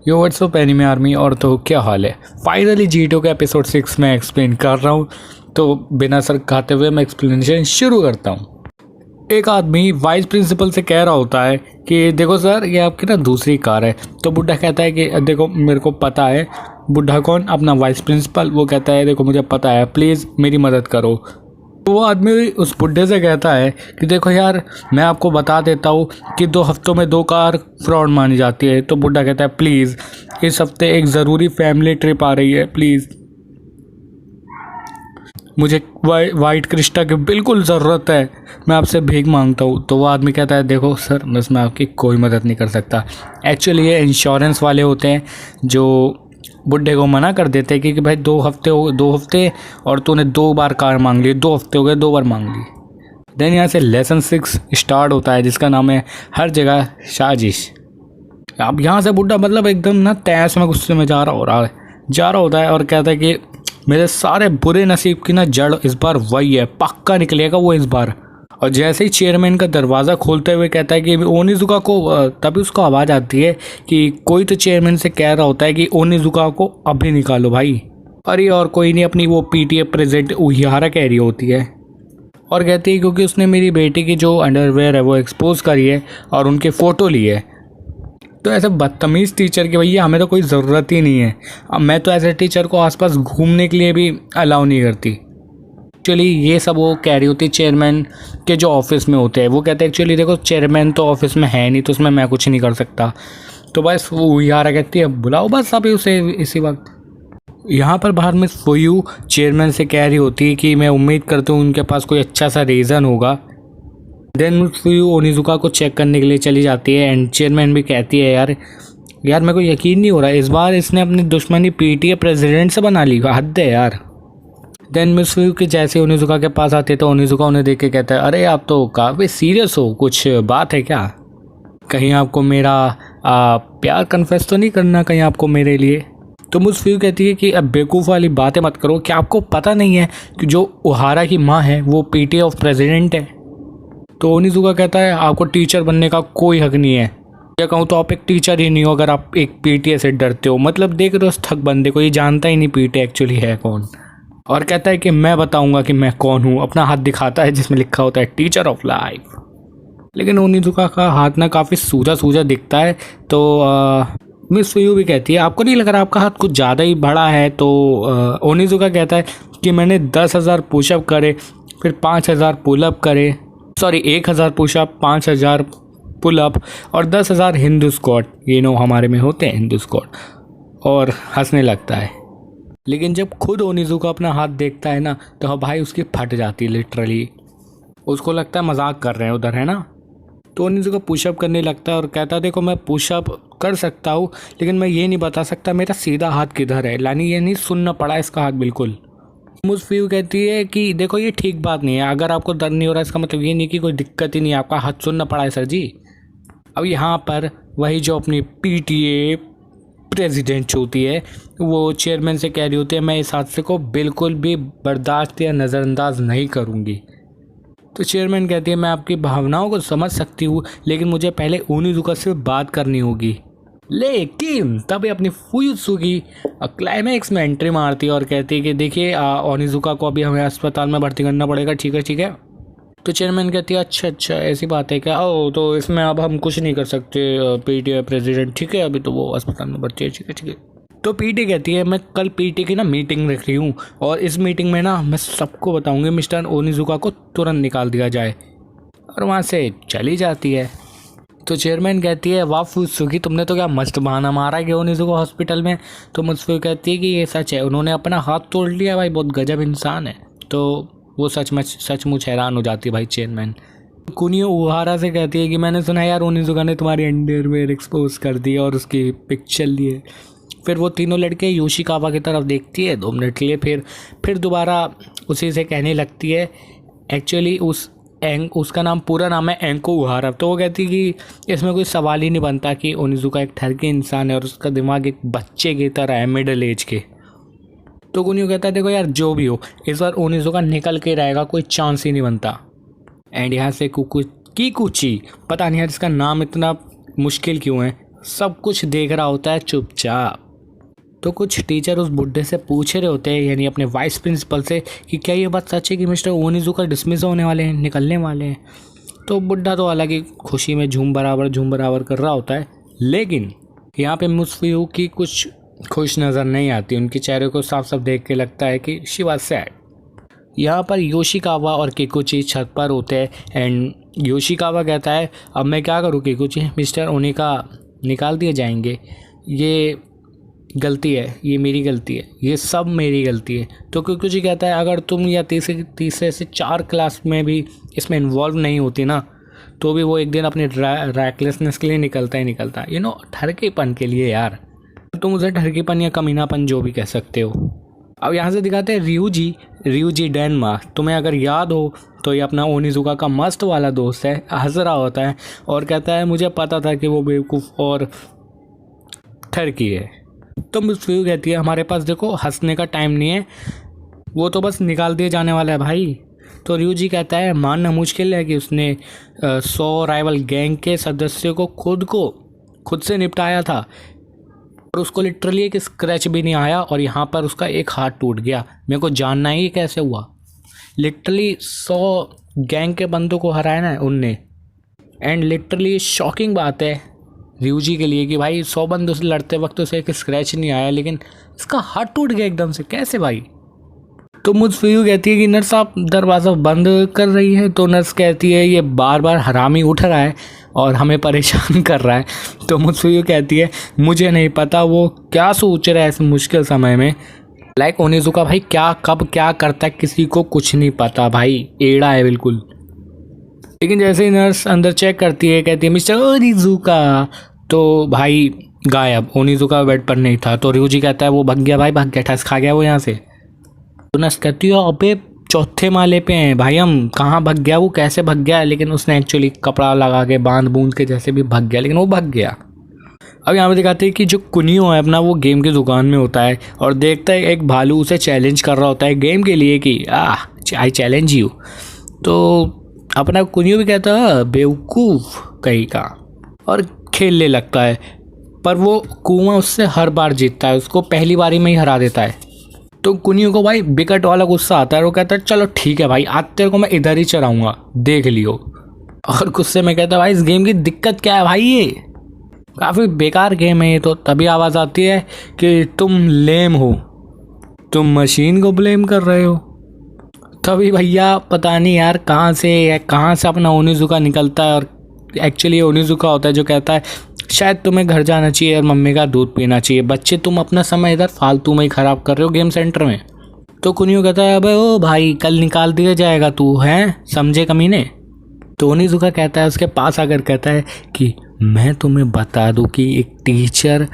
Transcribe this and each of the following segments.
यो WhatsApp anime army. और तो क्या हाल है, फाइनली जीटो का एपिसोड 6 में एक्सप्लेन कर रहा हूँ। तो बिना सर खाते हुए मैं एक्सप्लेनेशन शुरू करता हूँ। एक आदमी वाइस प्रिंसिपल से कह रहा होता है कि देखो सर, ये आपकी ना दूसरी कार है। तो बुढ़ा कहता है कि देखो मेरे को पता है। बुढ़ा कौन? अपना वाइस प्रिंसिपल। वो कहता है देखो मुझे पता है, प्लीज़ मेरी मदद करो। तो वो आदमी उस बुढ़े से कहता है कि देखो यार, मैं आपको बता देता हूँ कि 2 हफ्तों में 2 कार फ्रॉड मानी जाती है। तो बुढ़ा कहता है प्लीज़, इस हफ्ते एक ज़रूरी फैमिली ट्रिप आ रही है, प्लीज़ मुझे वाइट क्रिस्टा की बिल्कुल ज़रूरत है, मैं आपसे भीख मांगता हूँ। तो वो आदमी कहता है देखो सर, बस मैं आपकी कोई मदद नहीं कर सकता। एक्चुअली ये इंश्योरेंस वाले होते हैं जो बुढ़े को मना कर देते हैं कि भाई 2 हफ्ते हो, 2 हफ्ते और तूने 2 बार कार मांग ली, 2 हफ्ते हो गए, 2 बार मांग ली। देन यहाँ से लेसन 6 स्टार्ट होता है जिसका नाम है हर जगह साजिश। अब यहाँ से बुढ़ा मतलब एकदम ना तैस में गुस्से में जा रहा होता है और कहता है कि मेरे सारे बुरे नसीब की ना जड़ इस बार वही है, पक्का निकलेगा वो इस बार। और जैसे ही चेयरमैन का दरवाज़ा खोलते हुए कहता है कि ओनिजुका को, तभी उसको आवाज़ आती है कि कोई तो चेयरमैन से कह रहा होता है कि ओनिजुका को अभी निकालो भाई। अरे और कोई नहीं, अपनी वो पीटीए प्रेसिडेंट उहियारा कह रही होती है और कहती है क्योंकि उसने मेरी बेटी की जो अंडरवेयर है वो एक्सपोज करी है और उनके फ़ोटो लिए है। तो ऐसे बदतमीज़ टीचर की भैया हमें तो कोई ज़रूरत ही नहीं है। अब मैं तो ऐसे टीचर को आसपास घूमने के लिए भी अलाउ नहीं करती। एक्चुअली ये सब वो कह रही होती चेयरमैन के जो ऑफिस में होते हैं। वो कहते हैं एक्चुअली देखो चेयरमैन तो ऑफिस में है नहीं, तो उसमें मैं कुछ नहीं कर सकता। तो बस वो यार कहती है बुलाओ बस अभी उसे इसी वक्त। यहाँ पर बाहर में फुयू चेयरमैन से कह रही होती है कि मैं उम्मीद करती हूँ उनके पास कोई अच्छा सा रीज़न होगा। देन फुयू ओनिजुका को चेक करने के लिए चली जाती है एंड चेयरमैन भी कहती है यार मेरे को यकीन नहीं हो रहा, इस बार इसने अपनी दुश्मनी पीटीए प्रेसिडेंट से बना ली, हद है यार। देन मिस फुयू के जैसे ओनिजुका के पास आते तो ओनिजुका उन्हें देख के कहता है अरे आप तो काफ़ी सीरियस हो, कुछ बात है क्या? कहीं आपको मेरा प्यार कन्फेस तो नहीं करना कहीं आपको मेरे लिए? तो मिस फुयू कहती है कि अब बेवकूफ़ वाली बातें मत करो, क्या आपको पता नहीं है कि जो ओहारा की माँ है वो पीटीए ऑफ प्रेसिडेंट है? तो ओनिजुका कहता है आपको टीचर बनने का कोई हक नहीं है, या कहूँ तो आप एक टीचर ही नहीं हो अगर आप एक पीटीए से डरते हो। मतलब देख रहे हो उस थक बंदे को, ये जानता ही नहीं पीटीए एक्चुअली है कौन। और कहता है कि मैं बताऊंगा कि मैं कौन हूँ। अपना हाथ दिखाता है जिसमें लिखा होता है टीचर ऑफ लाइफ। लेकिन ओनिजुका का हाथ ना काफ़ी सूजा सूजा दिखता है। तो मिस फुयू भी कहती है आपको नहीं लग रहा आपका हाथ कुछ ज़्यादा ही बड़ा है? तो ओनिजुका कहता है कि मैंने 10,000 पुशअप करे, फिर 5,000 पुलअप करे, 1,000 पुशअप, 5,000 पुलअप और 10,000 हिंदू स्क्वाट। ये हमारे में होते हैं हिंदू स्क्वाट। और हंसने लगता है। लेकिन जब खुद ओनिजुका अपना हाथ देखता है ना तो हाँ भाई उसकी फट जाती है लिटरली। उसको लगता है मजाक कर रहे हैं उधर, है ना। तो ओनिजुका पुशअप करने लगता है और कहता है देखो मैं पुशअप कर सकता हूँ लेकिन मैं ये नहीं बता सकता मेरा सीधा हाथ किधर है। यानी ये नहीं सुनना पड़ा इसका हाथ बिल्कुल। मिस फुयू कहती है कि देखो ये ठीक बात नहीं है, अगर आपको दर्द नहीं हो रहा इसका मतलब ये नहीं कि कोई दिक्कत ही नहीं है, आपका हाथ सुनना पड़ा है सर जी। अब यहाँ पर वही जो अपनी पीटीए प्रेसिडेंट होती है वो चेयरमैन से कह रही होती है मैं इस हादसे को बिल्कुल भी बर्दाश्त या नज़रअंदाज नहीं करूँगी। तो चेयरमैन कहती है मैं आपकी भावनाओं को समझ सकती हूँ लेकिन मुझे पहले ओनिजुका से बात करनी होगी। लेकिन तभी अपनी फुयुत्सुकी क्लाइमैक्स में एंट्री मारती है और कहती है कि देखिए ओनिजुका को अभी हमें अस्पताल में भर्ती करना पड़ेगा, ठीक है। तो चेयरमैन कहती है अच्छा ऐसी बात है क्या? ओ तो इसमें अब हम कुछ नहीं कर सकते पीटीए प्रेसिडेंट, ठीक है अभी तो वो अस्पताल में भर्ती है, ठीक है। तो पीटी कहती है मैं कल पीटी की ना मीटिंग रख रही हूँ और इस मीटिंग में ना मैं सबको बताऊँगी मिस्टर ओनिजुका को तुरंत निकाल दिया जाए। और वहाँ से चली जाती है। तो चेयरमैन कहती है वाह फुयुत्सुकी, तुमने तो क्या मस्त बहाना मारा कि ओनिजुका हॉस्पिटल में। तो मुझसे कहती है कि ये सच है, उन्होंने अपना हाथ तोड़ लिया भाई, बहुत गजब इंसान है। तो वो सचमुच हैरान हो जाती है भाई चेयरमैन। कुनियो उहारा से कहती है कि मैंने सुना यार ओनिजुका ने तुम्हारी अंडरवेयर एक्सपोज कर दी और उसकी पिक्चर ली है। फिर वो तीनों लड़के योशिकावा की तरफ देखती है 2 मिनट के लिए, फिर दोबारा उसी से कहने लगती है एक्चुअली उसका नाम पूरा नाम है एंको उहारा। तो वो कहती है कि इसमें कोई सवाल ही नहीं बनता कि ओनिजुका एक ठरकी इंसान है और उसका दिमाग एक बच्चे की तरह है, मिडिल एज के। तो कुनियो कहता है देखो यार जो भी हो इस बार ओनिजुका निकल के रहेगा, कोई चांस ही नहीं बनता। एंड यहाँ से किकुची, पता नहीं यार इसका नाम इतना मुश्किल क्यों है, सब कुछ देख रहा होता है चुपचाप। तो कुछ टीचर उस बुड्ढे से पूछ रहे होते हैं, यानी अपने वाइस प्रिंसिपल से, कि क्या ये बात सच है कि मिस्टर ओनिजुका डिसमिस होने वाले हैं, निकलने वाले हैं। तो बुड्ढा तो हालांकि खुशी में झूम बराबर कर रहा होता है, लेकिन यहाँ पे मुस्फियू की कुछ खुश नज़र नहीं आती। उनके चेहरे को साफ साफ देख के लगता है कि शी वाज सैड। यहाँ पर योशिकावा और किकुची छत पर होते हैं एंड योशिकावा कहता है, अब मैं क्या करूँ किकुची, मिस्टर ओनिका निकाल दिए जाएंगे, ये गलती है, ये मेरी गलती है, ये सब मेरी गलती है। तो किकुची कहता है, अगर तुम या तीसरे से 4 क्लास में भी इसमें इन्वॉल्व नहीं होती ना, तो भी वो एक दिन अपने रैकलेसनेस के लिए निकलता ही निकलता, ठरकेपन के लिए यार। तुम उसे ठरकेपन या कमीनापन जो भी कह सकते हो। अब यहाँ से दिखाते हैं रियूजी डेनमा। तुम्हें अगर याद हो तो ये अपना ओनिजुका का मस्त वाला दोस्त है, हंस रहा होता है और कहता है, मुझे पता था कि वो बेवकूफ़ और ठरकी है। तो मुस्फियू कहती है, हमारे पास देखो हंसने का टाइम नहीं है, वो तो बस निकाल दिए जाने वाला है भाई। तो रियूजी कहता है, मानना मुश्किल है कि उसने 100 राइवल गैंग के सदस्यों को खुद से निपटाया था और उसको लिटरली एक स्क्रैच भी नहीं आया, और यहाँ पर उसका एक हाथ टूट गया। मेरे को जानना ही कैसे हुआ। लिटरली 100 गैंग के बंदों को हराया ना उनने। एंड लिटरली शॉकिंग बात है रियूजी के लिए कि भाई 100 बंदों से लड़ते वक्त उसे एक स्क्रैच नहीं आया, लेकिन इसका हाथ टूट गया एकदम से, कैसे भाई। तो मुस्फियू कहती है कि नर्स आप दरवाज़ा बंद कर रही है। तो नर्स कहती है, ये बार बार हरामी उठ रहा है और हमें परेशान कर रहा है। तो मुस्फियू कहती है, मुझे नहीं पता वो क्या सोच रहा है इस मुश्किल समय में। लाइक ओनिजुका भाई क्या कब क्या करता है किसी को कुछ नहीं पता भाई, एड़ा है बिल्कुल। लेकिन जैसे ही नर्स अंदर चेक करती है, कहती है, मिस्टर ओनिजुका, तो भाई गायब। ओनिजुका बेड पर नहीं था। तो रियूजी कहता है, वो भाग गया, ठस खा गया वो यहाँ से। तो नर्स कहती है, अबे 4थे माले पे हैं भाई हम, कहाँ भाग गया वो, कैसे भाग गया। लेकिन उसने एक्चुअली कपड़ा लगा के बांध बूंद के जैसे भी भाग गया, लेकिन वो भाग गया। अब यहाँ पे दिखाते हैं कि जो कुनियो है अपना, वो गेम की दुकान में होता है और देखता है एक भालू उसे चैलेंज कर रहा होता है गेम के लिए कि आई चैलेंज यू। तो अपना कुनियो भी कहता है, बेवकूफ़ कहीं का, और खेलने लगता है। पर वो कुआं उससे हर बार जीतता है, उसको पहली बारी में ही हरा देता है। तो कुनियो को भाई बिकट वाला गुस्सा आता है। वो कहता है, चलो ठीक है भाई, आज तेरे को मैं इधर ही चढ़ाऊँगा, देख लियो। और गुस्से में कहता है, भाई इस गेम की दिक्कत क्या है भाई, ये काफ़ी बेकार गेम है ये तो। तभी आवाज़ आती है कि तुम लेम हो, तुम मशीन को ब्लेम कर रहे हो। तभी भैया पता नहीं यार कहाँ से अपना ओनिजुका निकलता है, और एक्चुअली ओनिजुका होता है जो कहता है, शायद तुम्हें घर जाना चाहिए और मम्मी का दूध पीना चाहिए, बच्चे तुम अपना समय इधर फालतू में ही ख़राब कर रहे हो गेम सेंटर में। तो कुनियो कहता है, अबे ओ भाई कल निकाल दिया जाएगा, तू है समझे कमीने। तो ओनिजुका कहता है उसके पास आकर कहता है कि मैं तुम्हें बता दूं कि एक टीचर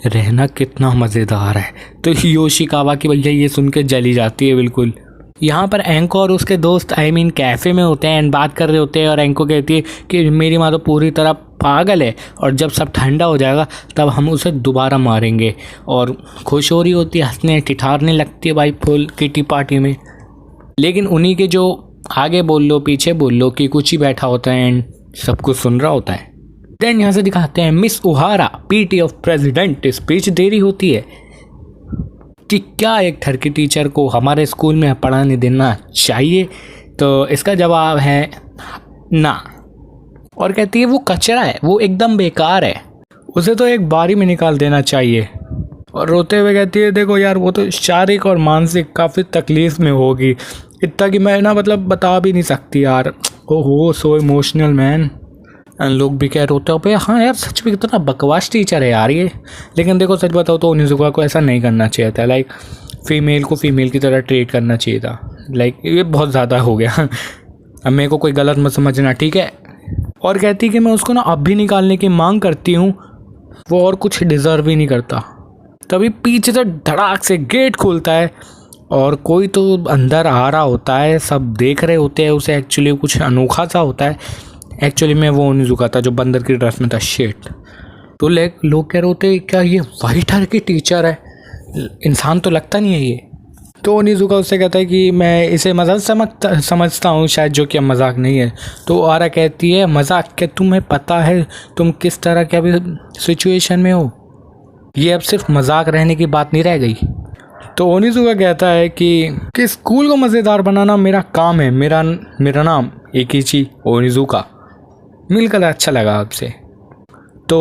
रहना कितना मज़ेदार है। तो योशिकावा की भैया ये सुन के जली जाती है बिल्कुल। यहाँ पर एंको और उसके दोस्त कैफ़े में होते हैं एंड बात कर रहे होते हैं, और एंको कहती है कि मेरी माँ तो पूरी तरह पागल है और जब सब ठंडा हो जाएगा तब हम उसे दोबारा मारेंगे। और खुश हो रही होती है, हंसने ठिठारने लगती है भाई फुल किटी पार्टी में। लेकिन उन्हीं के जो आगे बोल लो पीछे बोल लो कि कुछ ही बैठा होता है एंड सब कुछ सुन रहा होता है। देन यहाँ से दिखाते हैं Miss Ohara PT of president speech दे रही होती है कि क्या एक ठरकी टीचर को हमारे स्कूल में पढ़ाने देना चाहिए। तो इसका जवाब है ना, और कहती है वो कचरा है, वो एकदम बेकार है, उसे तो एक बारी में निकाल देना चाहिए। और रोते हुए कहती है, देखो यार वो तो शारीरिक और मानसिक काफ़ी तकलीफ में होगी, इतना कि मैं ना मतलब बता भी नहीं सकती यार। ओहो सो इमोशनल मैन। लोग भी कह रहे होते हैं, हाँ यार सच में कितना बकवास टीचर है यार ये। लेकिन देखो सच बताओ तो ओनिजुका को ऐसा नहीं करना चाहिए था। लाइक फ़ीमेल को फ़ीमेल की तरह ट्रीट करना चाहिए था। लाइक ये बहुत ज़्यादा हो गया। अब मेरे को कोई गलत मत समझना, ठीक है। और कहती कि मैं उसको ना अब भी निकालने की मांग करती हूँ, वो और कुछ डिज़र्व ही नहीं करता। तभी पीछे से धड़ाक से गेट खुलता है और कोई तो अंदर आ रहा होता है। सब देख रहे होते हैं उसे, एक्चुअली कुछ अनोखा सा होता है। एक्चुअली मैं वो ओनिजुका था जो बंदर की ड्रेस में था, शेट। तो लोग कह रहे होते क्या ये वाइट हर की टीचर है, इंसान तो लगता नहीं है ये। तो ओनिजुका उससे कहता है कि मैं इसे मजाक समझता हूँ शायद, जो कि अब मजाक नहीं है। तो ओहारा कहती है मजाक क्या, तुम्हें पता है तुम किस तरह के अभी सिचुएशन में हो, ये अब सिर्फ मजाक रहने की बात नहीं रह गई। तो ओनिजुका कहता है कि स्कूल को मज़ेदार बनाना मेरा काम है, मेरा नाम एकिची ओनिजुका, मिलकर अच्छा लगा आपसे। तो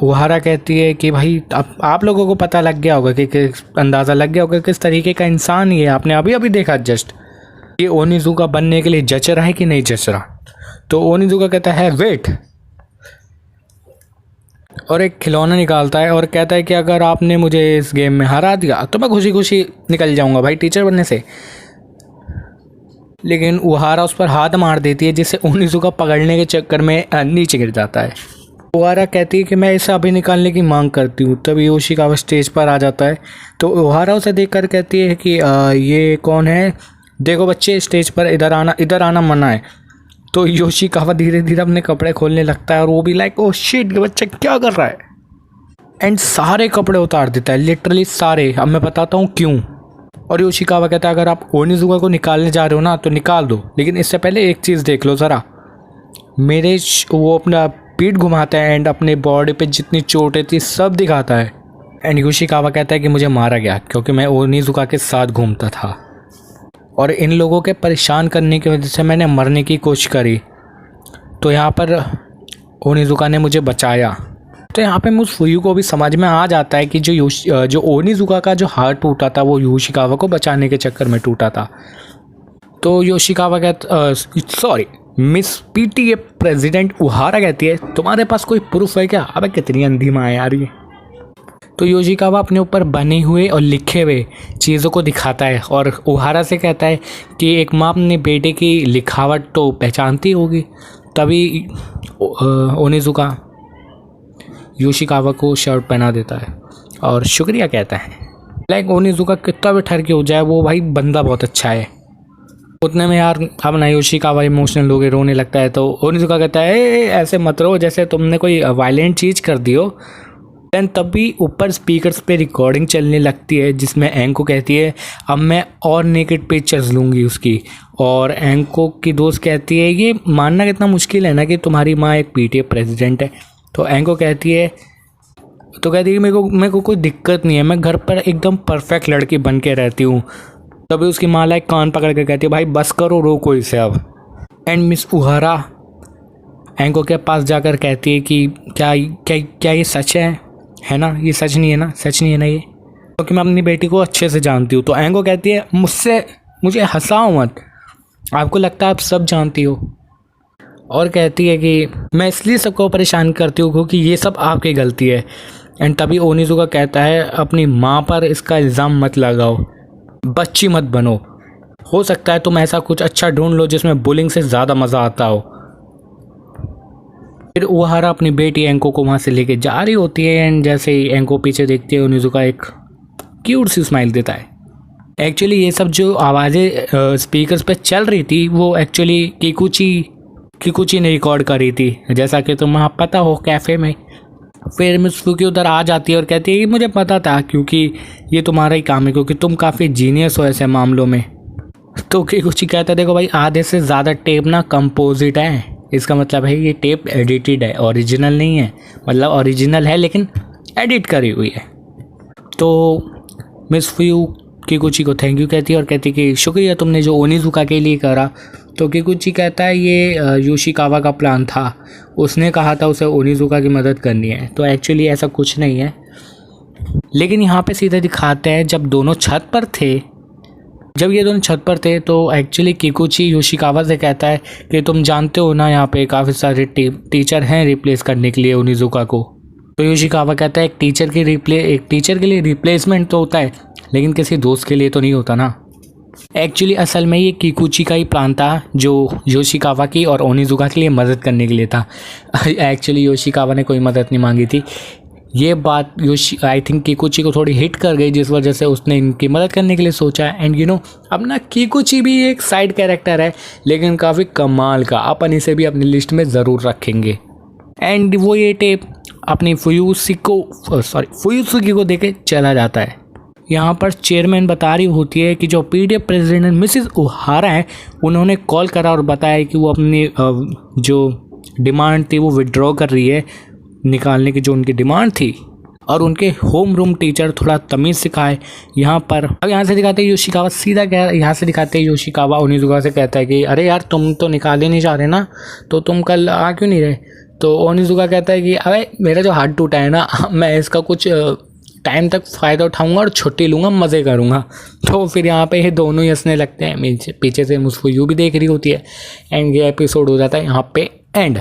ओहारा कहती है कि भाई अब आप लोगों को पता लग गया होगा कि अंदाज़ा लग गया होगा किस तरीके का इंसान ये, आपने अभी अभी देखा जस्ट, ये ओनिजुका बनने के लिए जच रहा है कि नहीं जच रहा। तो ओनिजुका कहता है वेट, और एक खिलौना निकालता है और कहता है कि अगर आपने मुझे इस गेम में हरा दिया तो मैं खुशी खुशी निकल जाऊंगा भाई टीचर बनने से। लेकिन ओहारा उस पर हाथ मार देती है, जिससे ओनिजुका पकड़ने के चक्कर में नीचे गिर जाता है। ओहारा कहती है कि मैं इसे अभी निकालने की मांग करती हूँ। तभी योशिकावा स्टेज पर आ जाता है। तो ओहारा उसे देखकर कहती है कि ये कौन है, देखो बच्चे स्टेज पर इधर आना मना है। तो योशिकावा धीरे धीरे अपने कपड़े खोलने लगता है और वो भी लाइक ओ शिट ये बच्चा क्या कर रहा है, एंड सारे कपड़े उतार देता है, लिटरली सारे। अब मैं बताता हूँ क्यों। और योशिकावा कहता है अगर आप ओनिजुका को निकालने जा रहे हो ना तो निकाल दो, लेकिन इससे पहले एक चीज़ देख लो ज़रा। वो अपना पीठ घुमाता है एंड अपने बॉडी पे जितनी चोटें थी सब दिखाता है। एंड योशिकावा कहता है कि मुझे मारा गया क्योंकि मैं ओनिजुका के साथ घूमता था और इन लोगों के परेशान करने की वजह से मैंने मरने की कोशिश करी, तो यहाँ पर ओनिजुका ने मुझे बचाया। तो यहाँ पे मुझफुयू को भी समझ में आ जाता है कि जो ओनिजुका का जो हार्ट टूटा था वो योशिकावा को बचाने के चक्कर में टूटा था। तो Yoshikawa sorry Miss PTA president Ohara कहती है तुम्हारे पास कोई प्रूफ है क्या। अबे कितनी अंधी माँ है यार ये। तो योशिकावा अपने ऊपर बने हुए और लिखे हुए चीज़ों को दिखाता है और ओहारा से कहता है कि एक माँ अपने बेटे की लिखावट तो पहचानती होगी। तभी ओनिजुका योशिकावा को शर्ट पहना देता है और शुक्रिया कहता है। लाइक ओनिजुका कितना भी ठर के हो जाए वो भाई बंदा बहुत अच्छा है। उतने में यार अब ना योशिकावा इमोशनल हो गए, रोने लगता है। तो ओनिजुका कहता है ऐसे मत रो जैसे तुमने कोई वायलेंट चीज़ कर दी हो। देन तभी ऊपर स्पीकर्स पे रिकॉर्डिंग चलने लगती है जिसमें एंको कहती है अब मैं और नेकेड पिक्चर्स लूँगी उसकी। और एंको की दोस्त कहती है ये मानना कितना मुश्किल है ना कि तुम्हारी माँ एक पीटीए प्रेसिडेंट है। तो एंको कहती है मेरे को कोई दिक्कत नहीं है, मैं घर पर एकदम परफेक्ट लड़की बन के रहती हूँ। तभी उसकी माँ लाइक कान पकड़ कर कहती है भाई बस करो, रोको इसे अब। एंड मिस ओहारा एंको के पास जाकर कहती है कि क्या ये सच है ना, ये सच नहीं है ना, सच नहीं है ना ये, क्योंकि मैं अपनी बेटी को अच्छे से जानती हूँ। तो एंको कहती है मुझे हंसाओ मत, आपको लगता है आप सब जानती हो। और कहती है कि मैं इसलिए सबको परेशान करती हूँ क्योंकि ये सब आपकी गलती है। एंड तभी ओनिजुका कहता है अपनी माँ पर इसका इल्ज़ाम मत लगाओ, बच्ची मत बनो, हो सकता है तुम ऐसा कुछ अच्छा ढूंढ लो जिसमें बुलिंग से ज़्यादा मज़ा आता हो। फिर ओहारा अपनी बेटी एंको को वहाँ से लेके जा रही होती है एंड जैसे ही एंको पीछे देखती है ओनिजुका एक क्यूट सी स्माइल देता है। एक्चुअली ये सब जो आवाज़ें स्पीकर्स पे चल रही थी वो एक्चुअली किकुची ने रिकॉर्ड करी थी, जैसा कि तुम वहाँ पता हो कैफ़े में। फिर मित्सुकी उधर आ जाती है और कहती है कि मुझे पता था क्योंकि ये तुम्हारा ही काम है, क्योंकि तुम काफ़ी जीनियस हो ऐसे मामलों में। तो किकुची कहता है देखो भाई आधे से ज़्यादा टेप ना कंपोजिट है, इसका मतलब है ये टेप एडिटेड है, ओरिजिनल नहीं है। मतलब ओरिजिनल है लेकिन एडिट करी हुई है। तो मित्सुकी किकुची को थैंक यू कहती है और कहती है कि शुक्रिया तुमने जो ओनिजुका के लिए करा। तो किकुची कहता है ये योशिकावा का प्लान था, उसने कहा था उसे ओनिजुका की मदद करनी है। तो एक्चुअली ऐसा कुछ नहीं है, लेकिन यहाँ पे सीधे दिखाते हैं जब ये दोनों छत पर थे तो एक्चुअली किकुची योशिकावा से कहता है कि तुम जानते हो ना यहाँ पे काफ़ी सारे टीचर हैं रिप्लेस करने के लिए ओनिजुका को। तो योशिकावा कहता है एक टीचर के लिए रिप्लेसमेंट तो होता है लेकिन किसी दोस्त के लिए तो नहीं होता ना। एक्चुअली असल में ये किकुची का ही प्लान था जो योशिकावा की और ओनिजुका के लिए मदद करने के लिए था। एक्चुअली योशिकावा ने कोई मदद नहीं मांगी थी। ये बात आई थिंक किकुची को थोड़ी हिट कर गई जिस वजह से उसने इनकी मदद करने के लिए सोचा। एंड अब ना किकुची भी एक साइड कैरेक्टर है लेकिन काफ़ी कमाल का, अपन इसे भी अपनी लिस्ट में ज़रूर रखेंगे। एंड वो ये टेप अपनी फुयुसुकी को देके चला जाता है। यहाँ पर चेयरमैन बता रही होती है कि जो पीडीएफ प्रेसिडेंट मिसिस ओहारा है उन्होंने कॉल करा और बताया कि वो अपनी जो डिमांड थी वो विड्रॉ कर रही है, निकालने की जो उनकी डिमांड थी, और उनके होम रूम टीचर थोड़ा तमीज़ सिखाए। यहाँ पर अब यहाँ से दिखाते हैं योशिकावा सीधा यहाँ से दिखाते हैं योशिकावा ओनिजुका से कहता है कि अरे यार तुम तो निकाले नहीं जा रहे ना, तो तुम कल आ क्यों नहीं रहे। तो ओनिजुका कहता है कि अरे मेरा जो हाथ टूटा है ना, मैं इसका कुछ टाइम तक फ़ायदा उठाऊंगा और छुट्टी लूँगा, मज़े करूँगा। तो फिर यहाँ पे ये दोनों ही हंसने लगते हैं। पीछे से मुझको यू भी देख रही होती है एंड ये एपिसोड हो जाता है यहाँ पे एंड।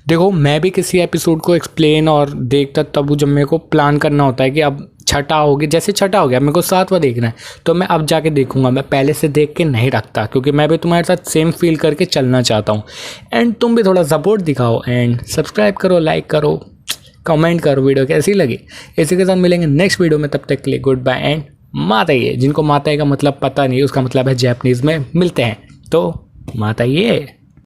देखो मैं भी किसी एपिसोड को एक्सप्लेन और देखता तब जब मेरे को प्लान करना होता है कि अब छठा हो गया, जैसे छठा हो गया मेरे को 7वां देखना है तो मैं अब जाके देखूंगा, मैं पहले से देख के नहीं रखता, क्योंकि मैं भी तुम्हारे साथ सेम फील करके चलना चाहता हूँ। एंड तुम भी थोड़ा सपोर्ट दिखाओ एंड सब्सक्राइब करो, लाइक करो, कमेंट करो वीडियो कैसी लगी। इसी के साथ मिलेंगे नेक्स्ट वीडियो में, तब तक के लिए गुड बाय एंड माताये। जिनको माताये का मतलब पता नहीं, उसका मतलब है जैपनीज़ में मिलते हैं, तो माताये।